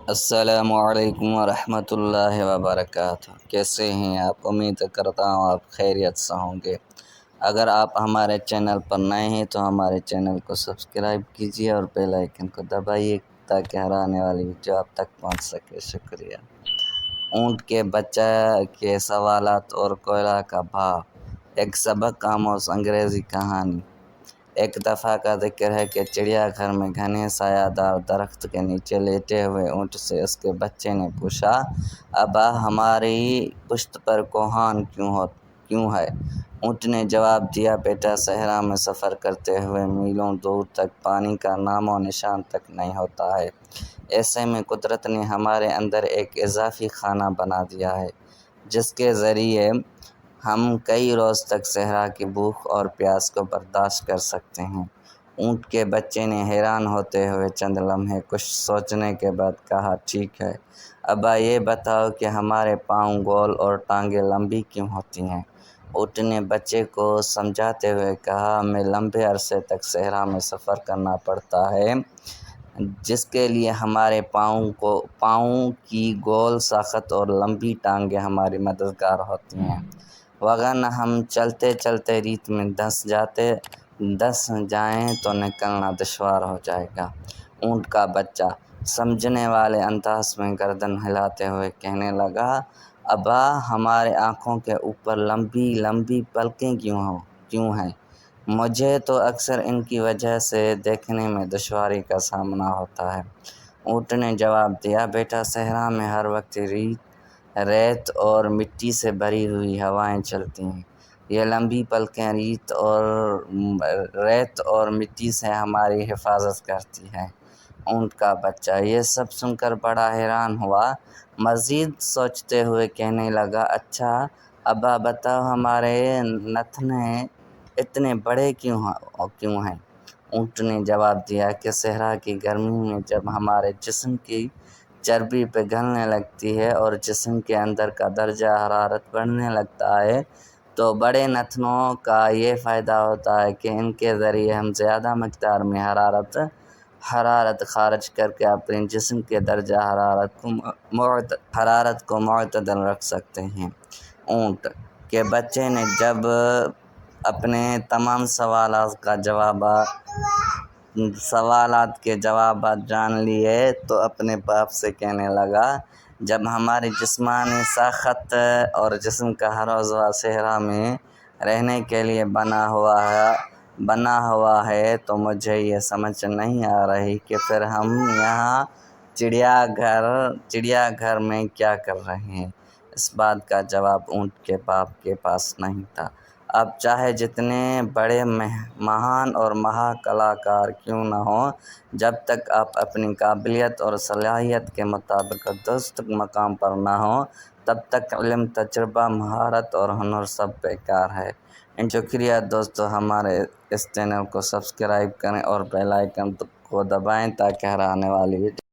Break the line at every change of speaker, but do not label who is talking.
السلام علیکم ورحمۃ اللہ وبرکاتہ۔ کیسے ہیں آپ؟ امید کرتا ہوں آپ خیریت سے ہوں گے۔ اگر آپ ہمارے چینل پر نئے ہیں تو ہمارے چینل کو سبسکرائب کیجیے اور بیل آئیکن کو دبائیے تاکہ ہر آنے والی ویڈیو آپ تک پہنچ سکے۔ شکریہ۔ اونٹ کے بچہ کے سوالات اور کوئلہ کا بھاؤ، ایک سبق آموز انگریزی کہانی۔ ایک دفعہ کا ذکر ہے کہ چڑیا گھر میں گھنے سایہ دار درخت کے نیچے لیٹے ہوئے اونٹ سے اس کے بچے نے پوچھا، ابا ہماری پشت پر کوہان کیوں ہے؟ اونٹ نے جواب دیا، بیٹا صحرا میں سفر کرتے ہوئے میلوں دور تک پانی کا نام و نشان تک نہیں ہوتا ہے۔ ایسے میں قدرت نے ہمارے اندر ایک اضافی خانہ بنا دیا ہے جس کے ذریعے ہم کئی روز تک صحرا کی بھوک اور پیاس کو برداشت کر سکتے ہیں۔ اونٹ کے بچے نے حیران ہوتے ہوئے چند لمحے کچھ سوچنے کے بعد کہا، ٹھیک ہے ابا، یہ بتاؤ کہ ہمارے پاؤں گول اور ٹانگیں لمبی کیوں ہوتی ہیں؟ اونٹ نے بچے کو سمجھاتے ہوئے کہا، ہمیں لمبے عرصے تک صحرا میں سفر کرنا پڑتا ہے جس کے لیے ہمارے پاؤں کی گول ساخت اور لمبی ٹانگیں ہماری مددگار ہوتی ہیں، وگرنہ ہم چلتے چلتے ریت میں دس جائیں تو نکلنا دشوار ہو جائے گا۔ اونٹ کا بچہ سمجھنے والے انداز میں گردن ہلاتے ہوئے کہنے لگا، ابا ہمارے آنکھوں کے اوپر لمبی لمبی پلکیں کیوں ہیں؟ مجھے تو اکثر ان کی وجہ سے دیکھنے میں دشواری کا سامنا ہوتا ہے۔ اونٹ نے جواب دیا، بیٹا صحرا میں ہر وقت ریت اور مٹی سے بھری ہوئی ہوائیں چلتی ہیں۔ یہ لمبی پلکیں ریت اور مٹی سے ہماری حفاظت کرتی ہیں۔ اونٹ کا بچہ یہ سب سن کر بڑا حیران ہوا، مزید سوچتے ہوئے کہنے لگا، اچھا ابا بتاؤ ہمارے نتنے اتنے بڑے کیوں ہیں؟ اونٹ نے جواب دیا کہ صحرا کی گرمی میں جب ہمارے جسم کی چربی پگھلنے لگتی ہے اور جسم کے اندر کا درجہ حرارت بڑھنے لگتا ہے تو بڑے نتنوں کا یہ فائدہ ہوتا ہے کہ ان کے ذریعے ہم زیادہ مقدار میں حرارت خارج کر کے اپنے جسم کے درجہ حرارت کو معتدل رکھ سکتے ہیں۔ اونٹ کے بچے نے جب اپنے تمام سوالات کے جوابات جان لیے تو اپنے باپ سے کہنے لگا، جب ہماری جسمانی ساخت اور جسم کا ہر عضو صحرا میں رہنے کے لیے بنا ہوا ہے تو مجھے یہ سمجھ نہیں آ رہی کہ پھر ہم یہاں چڑیا گھر میں کیا کر رہے ہیں۔ اس بات کا جواب اونٹ کے باپ کے پاس نہیں تھا۔ آپ چاہے جتنے بڑے مہان اور مہا کلاکار کیوں نہ ہوں، جب تک آپ اپنی قابلیت اور صلاحیت کے مطابق درست مقام پر نہ ہوں، تب تک علم، تجربہ، مہارت اور ہنر سب بیکار ہے۔ شکریہ دوستو، ہمارے اس چینل کو سبسکرائب کریں اور بیل آئیکن کو دبائیں تاکہ ہر آنے والی ویڈیو